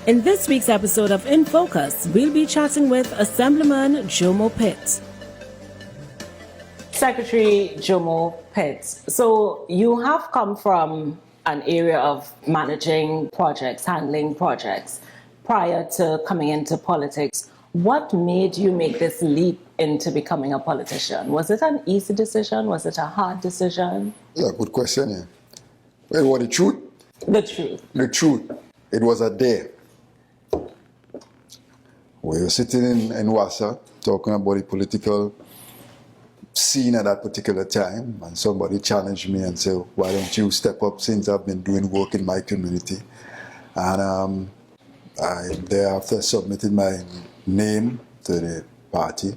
In this week's episode of In Focus, we'll be chatting with Assemblyman Jomo Pitt. Secretary Jomo Pitt, so you have come from an area of managing projects, handling projects, prior to coming into politics. What made you make this leap into becoming a politician? Was it an easy decision? Was it a hard decision? Yeah, good question. Yeah. Well, what the truth? The truth. The truth. It was a day. We were sitting in Wassa talking about the political scene at that particular time, and somebody challenged me and said, why don't you step up, since I've been doing work in my community? And I thereafter submitted my name to the party,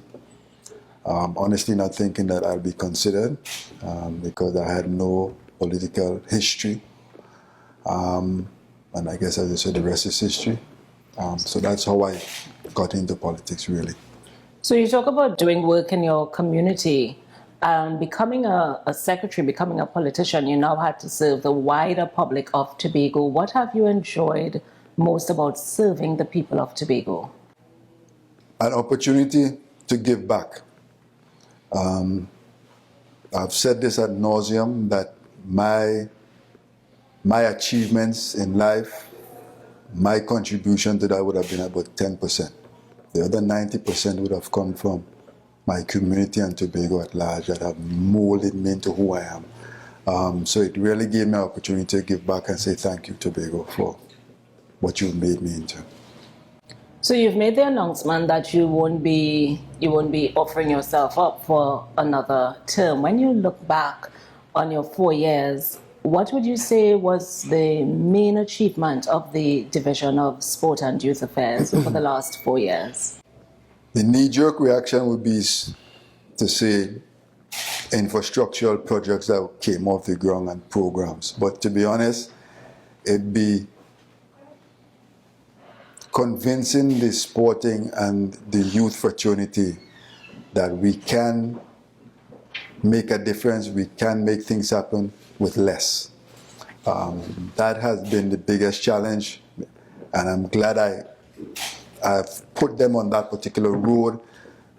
honestly not thinking that I'll be considered, because I had no political history. And I guess, as I said, the rest is history. So that's how I got into politics, really. So you talk about doing work in your community. Becoming a secretary, becoming a politician, you now had to serve the wider public of Tobago. What have you enjoyed most about serving the people of Tobago? An opportunity to give back. I've said this ad nauseum, that my achievements in life, my contribution to that would have been about 10%. The other 90% would have come from my community and Tobago at large that have molded me into who I am. So it really gave me an opportunity to give back and say thank you, Tobago, for what you've made me into. So you've made the announcement that you won't be offering yourself up for another term. When you look back on your 4 years, what would you say was the main achievement of the Division of Sport and Youth Affairs over the last 4 years? The knee-jerk reaction would be to say infrastructural projects that came off the ground and programs. But to be honest, it'd be convincing the sporting and the youth fraternity that we can make a difference, we can make things happen with less. That has been the biggest challenge, and I'm glad I've put them on that particular road,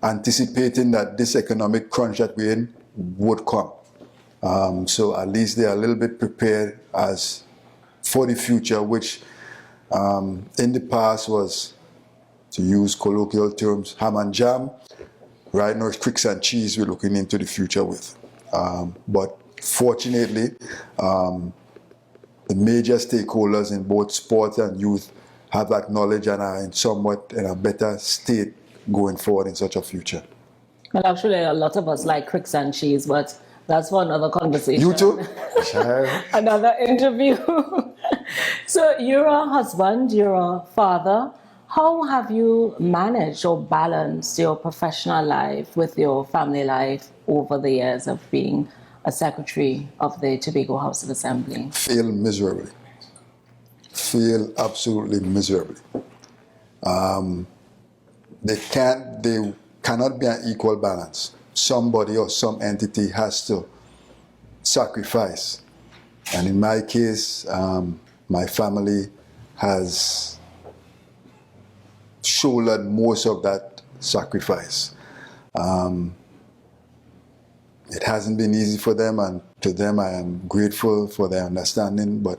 anticipating that this economic crunch that we're in would come. So at least they're a little bit prepared as for the future, which in the past was, to use colloquial terms, ham and jam. Right now it's bricks and cheese we're looking into the future with. But fortunately, the major stakeholders in both sport and youth have acknowledged and are somewhat in a better state going forward in such a future. Well, actually, a lot of us like cricks and cheese, but that's for another conversation. You too? Another interview. So you're a husband, you're a father. How have you managed or balanced your professional life with your family life over the years of being a secretary of the Tobago House of Assembly? Fail miserably. Fail absolutely miserably. They cannot be an equal balance. Somebody or some entity has to sacrifice. And in my case, my family has shouldered most of that sacrifice. It hasn't been easy for them, and to them I am grateful for their understanding, but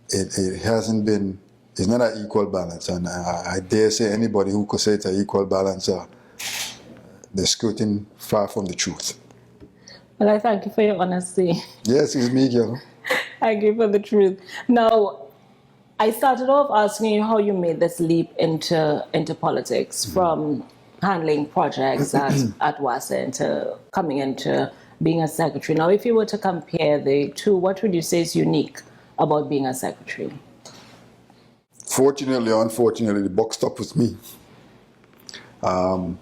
it hasn't been, it's not an equal balance. And I dare say anybody who could say it's an equal balance, they're skirting far from the truth. Well, I thank you for your honesty. Yes, it's me, girl. Thank you for the truth. Now, I started off asking you how you made this leap into politics, from handling projects at Wassa into coming into being a secretary. Now, if you were to compare the two, what would you say is unique about being a secretary? Fortunately or unfortunately, the buck stopped with me. In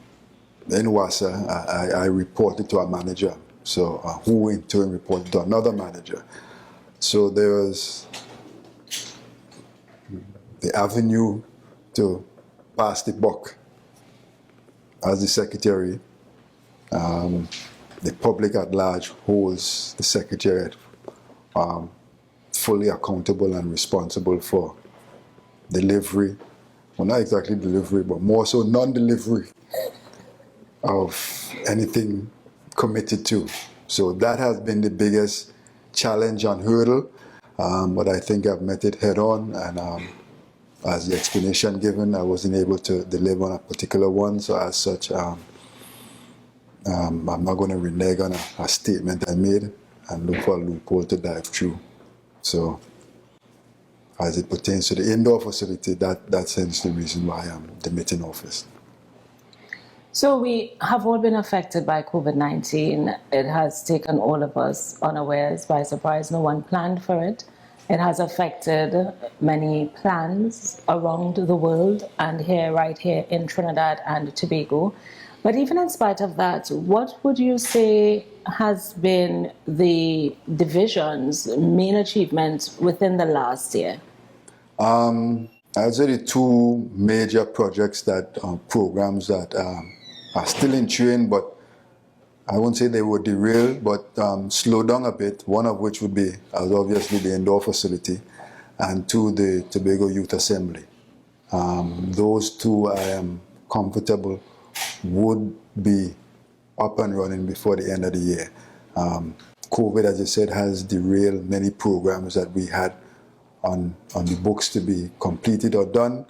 Wassa, I reported to a manager, so who in turn reported to another manager. So there was the avenue to pass the buck as the secretary. The public at large holds the secretariat fully accountable and responsible for delivery, well, not exactly delivery, but more so non-delivery of anything committed to. So that has been the biggest challenge and hurdle, but I think I've met it head on, and as the explanation given, I wasn't able to deliver on a particular one, so as such, I'm not going to renege on a statement I made and look for a loophole to dive through. So as it pertains to the indoor facility, that's hence the reason why I'm demitting office. So we have all been affected by COVID-19. It has taken all of us unawares, by surprise. No one planned for it. It has affected many plans around the world and right here in Trinidad and Tobago. But even in spite of that, what would you say has been the division's main achievement within the last year? I'd say the two major projects programs that are still in train, but I won't say they were derailed, but slowed down a bit. One of which would be, as obviously, the indoor facility, and two, the Tobago Youth Assembly. Those two, I am comfortable, would be up and running before the end of the year. COVID, as I said, has derailed many programs that we had on the books to be completed or done.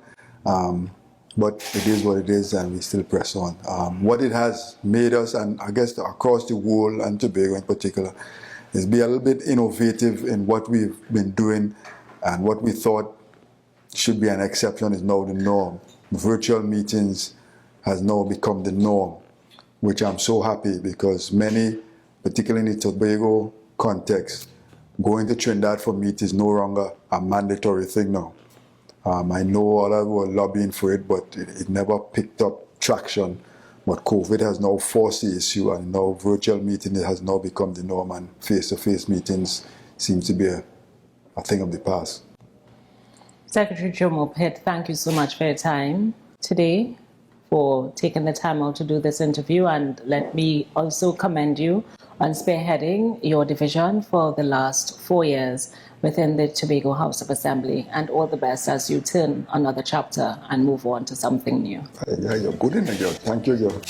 But it is what it is, and we still press on. What it has made us, and I guess across the world, and Tobago in particular, is be a little bit innovative in what we've been doing, and what we thought should be an exception is now the norm. Virtual meetings has now become the norm, which I'm so happy, because many, particularly in the Tobago context, going to Trinidad for meet is no longer a mandatory thing now. I know others were lobbying for it, but it never picked up traction. But COVID has now forced the issue, and now virtual meeting has now become the norm, and face-to-face meetings seems to be a thing of the past. Secretary Jomo Pitt, thank you so much for your time today, for taking the time out to do this interview, and let me also commend you on spearheading your division for the last 4 years within the Tobago House of Assembly, and all the best as you turn another chapter and move on to something new. Yeah, you're good in it, girl. Thank you, girl.